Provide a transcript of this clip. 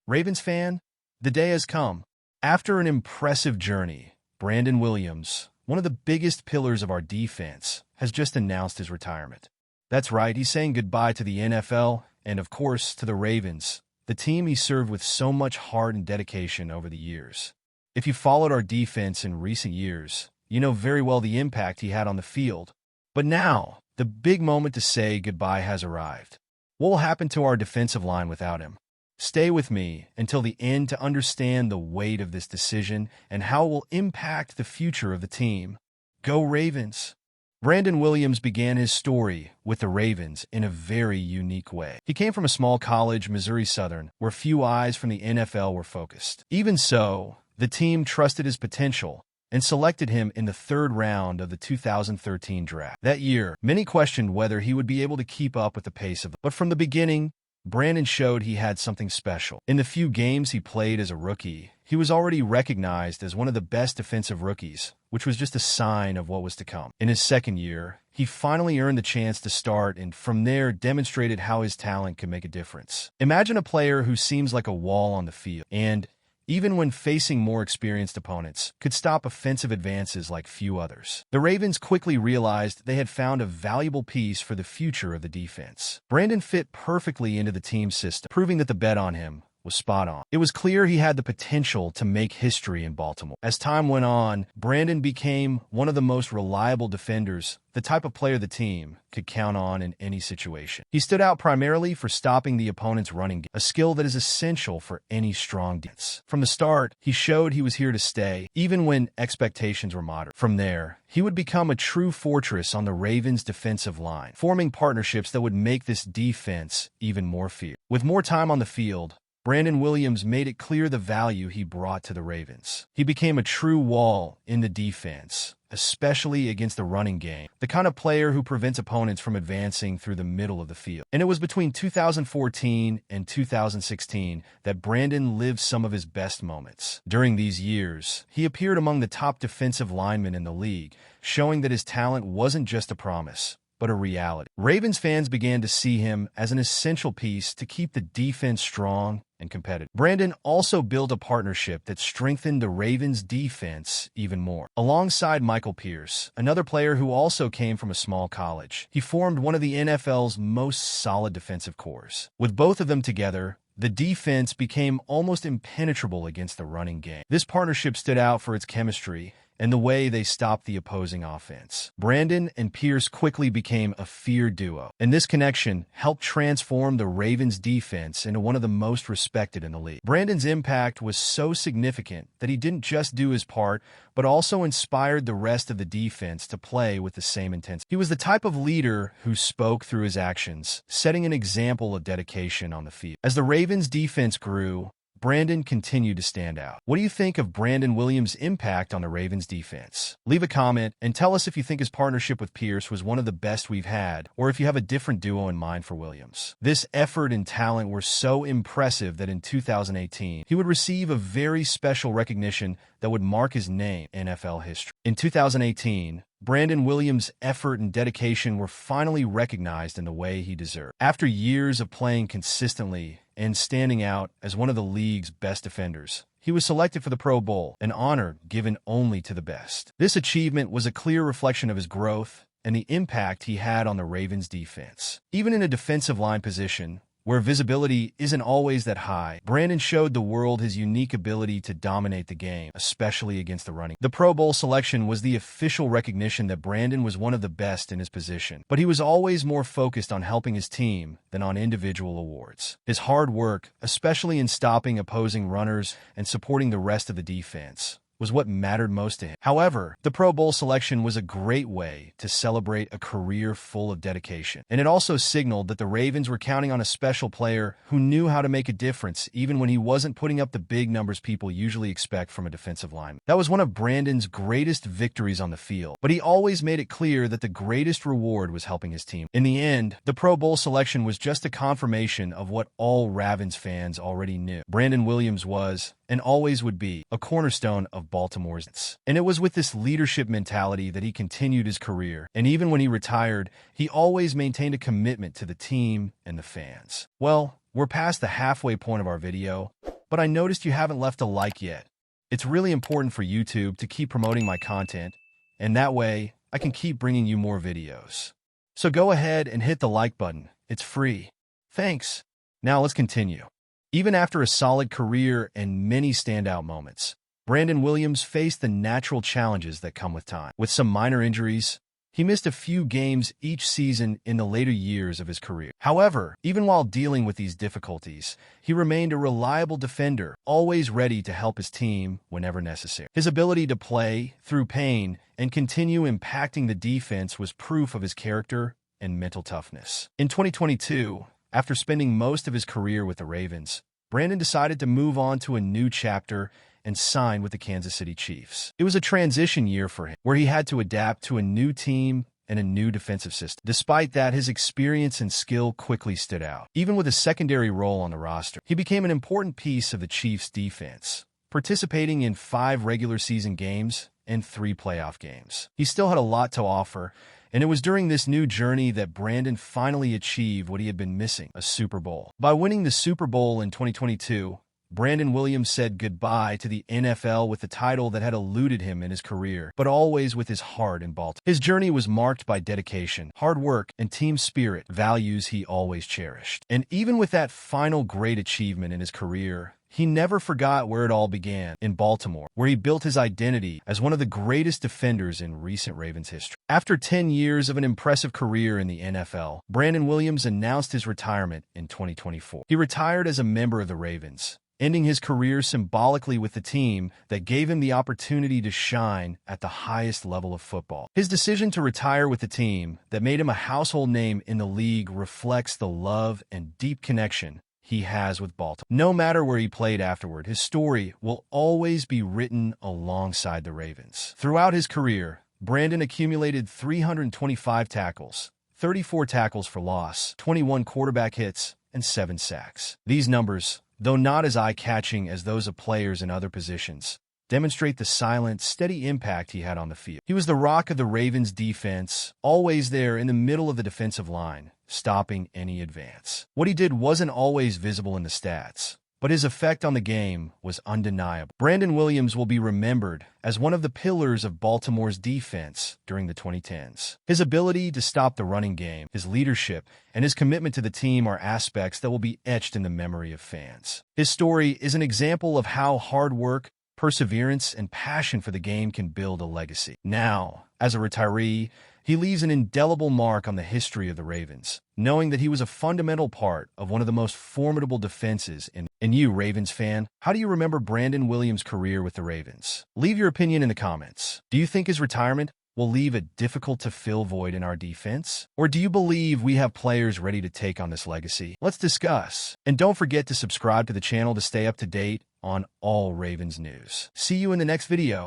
Ravens fan, the day has come. After an impressive journey, Brandon Williams, one of the biggest pillars of our defense, has just announced his retirement. That's right, he's saying goodbye to the NFL and, of course, to the Ravens, the team he served with so much heart and dedication over the years. If you followed our defense in recent years, you know very well the impact he had on the field. But now, the big moment to say goodbye has arrived. What will happen to our defensive line without him? Stay with me until the end to understand the weight of this decision and how it will impact the future of the team. Go Ravens! Brandon Williams began his story with the Ravens in a very unique way. He came from a small college, Missouri Southern, where few eyes from the NFL were focused. Even so, the team trusted his potential and selected him in the third round of the 2013 draft. That year, many questioned whether he would be able to keep up with the pace of it. But from the beginning, Brandon showed he had something special. In the few games he played as a rookie, he was already recognized as one of the best defensive rookies, which was just a sign of what was to come. In his second year, he finally earned the chance to start and from there demonstrated how his talent could make a difference. Imagine a player who seems like a wall on the field and, even when facing more experienced opponents, could stop offensive advances like few others. The Ravens quickly realized they had found a valuable piece for the future of the defense. Brandon fit perfectly into the team's system, proving that the bet on him was spot on. It was clear he had the potential to make history in Baltimore. As time went on, Brandon became one of the most reliable defenders, the type of player the team could count on in any situation. He stood out primarily for stopping the opponent's running game, a skill that is essential for any strong defense. From the start, he showed he was here to stay, even when expectations were moderate. From there, he would become a true fortress on the Ravens' defensive line, forming partnerships that would make this defense even more fierce. With more time on the field, Brandon Williams made it clear the value he brought to the Ravens. He became a true wall in the defense, especially against the running game, the kind of player who prevents opponents from advancing through the middle of the field. And it was between 2014 and 2016 that Brandon lived some of his best moments. During these years, he appeared among the top defensive linemen in the league, showing that his talent wasn't just a promise, but a reality. Ravens fans began to see him as an essential piece to keep the defense strong and competitive. Brandon also built a partnership that strengthened the Ravens' defense even more. Alongside Michael Pierce, another player who also came from a small college, he formed one of the NFL's most solid defensive cores. With both of them together, the defense became almost impenetrable against the running game. This partnership stood out for its chemistry and the way they stopped the opposing offense. Brandon and Pierce quickly became a feared duo, and this connection helped transform the Ravens' defense into one of the most respected in the league. Brandon's impact was so significant that he didn't just do his part, but also inspired the rest of the defense to play with the same intensity. He was the type of leader who spoke through his actions, setting an example of dedication on the field. As the Ravens' defense grew, Brandon continued to stand out. What do you think of Brandon Williams' impact on the Ravens' defense? Leave a comment and tell us if you think his partnership with Pierce was one of the best we've had, or if you have a different duo in mind for Williams. This effort and talent were so impressive that in 2018, he would receive a very special recognition that would mark his name in NFL history. In 2018, Brandon Williams' effort and dedication were finally recognized in the way he deserved. After years of playing consistently and standing out as one of the league's best defenders, he was selected for the Pro Bowl, an honor given only to the best. This achievement was a clear reflection of his growth and the impact he had on the Ravens' defense. Even in a defensive line position, where visibility isn't always that high, Brandon showed the world his unique ability to dominate the game, especially against the running. The Pro Bowl selection was the official recognition that Brandon was one of the best in his position, but he was always more focused on helping his team than on individual awards. His hard work, especially in stopping opposing runners and supporting the rest of the defense, was what mattered most to him. However, the Pro Bowl selection was a great way to celebrate a career full of dedication, and it also signaled that the Ravens were counting on a special player who knew how to make a difference even when he wasn't putting up the big numbers people usually expect from a defensive lineman. That was one of Brandon's greatest victories on the field, but he always made it clear that the greatest reward was helping his team. In the end, the Pro Bowl selection was just a confirmation of what all Ravens fans already knew. Brandon Williams was, and always would be, a cornerstone of Baltimore's. And it was with this leadership mentality that he continued his career, and even when he retired, he always maintained a commitment to the team and the fans. Well, we're past the halfway point of our video. but I noticed you haven't left a like yet. It's really important for YouTube to keep promoting my content, and that way I can keep bringing you more videos. So go ahead and hit the like button. It's free. Thanks. Now let's continue. Even after a solid career and many standout moments, Brandon Williams faced the natural challenges that come with time. With some minor injuries, he missed a few games each season in the later years of his career. However, even while dealing with these difficulties, he remained a reliable defender, always ready to help his team whenever necessary. His ability to play through pain and continue impacting the defense was proof of his character and mental toughness. In 2022, after spending most of his career with the Ravens, Brandon decided to move on to a new chapter and signed with the Kansas City Chiefs. It was a transition year for him, where he had to adapt to a new team and a new defensive system. Despite that, his experience and skill quickly stood out. Even with a secondary role on the roster, he became an important piece of the Chiefs' defense, participating in 5 regular season games and 3 playoff games. He still had a lot to offer, and it was during this new journey that Brandon finally achieved what he had been missing, a Super Bowl. By winning the Super Bowl in 2022, Brandon Williams said goodbye to the NFL with the title that had eluded him in his career, but always with his heart in Baltimore. His journey was marked by dedication, hard work, and team spirit, values he always cherished. And even with that final great achievement in his career, he never forgot where it all began, in Baltimore, where he built his identity as one of the greatest defenders in recent Ravens history. After 10 years of an impressive career in the NFL, Brandon Williams announced his retirement in 2024. He retired as a member of the Ravens, ending his career symbolically with the team that gave him the opportunity to shine at the highest level of football. His decision to retire with the team that made him a household name in the league reflects the love and deep connection he has with Baltimore. No matter where he played afterward, his story will always be written alongside the Ravens. Throughout his career, Brandon accumulated 325 tackles, 34 tackles for loss, 21 quarterback hits, and 7 sacks. These numbers, though not as eye-catching as those of players in other positions, demonstrate the silent, steady impact he had on the field. He was the rock of the Ravens' defense, always there in the middle of the defensive line, stopping any advance. What he did wasn't always visible in the stats, but his effect on the game was undeniable. Brandon Williams will be remembered as one of the pillars of Baltimore's defense during the 2010s. His ability to stop the running game, his leadership, and his commitment to the team are aspects that will be etched in the memory of fans. His story is an example of how hard work, perseverance, and passion for the game can build a legacy. Now, as a retiree, he leaves an indelible mark on the history of the Ravens, knowing that he was a fundamental part of one of the most formidable defenses in. And you, Ravens fan, how do you remember Brandon Williams' career with the Ravens? Leave your opinion in the comments. Do you think his retirement will leave a difficult-to-fill void in our defense? Or do you believe we have players ready to take on this legacy? Let's discuss. And don't forget to subscribe to the channel to stay up to date on all Ravens news. See you in the next video.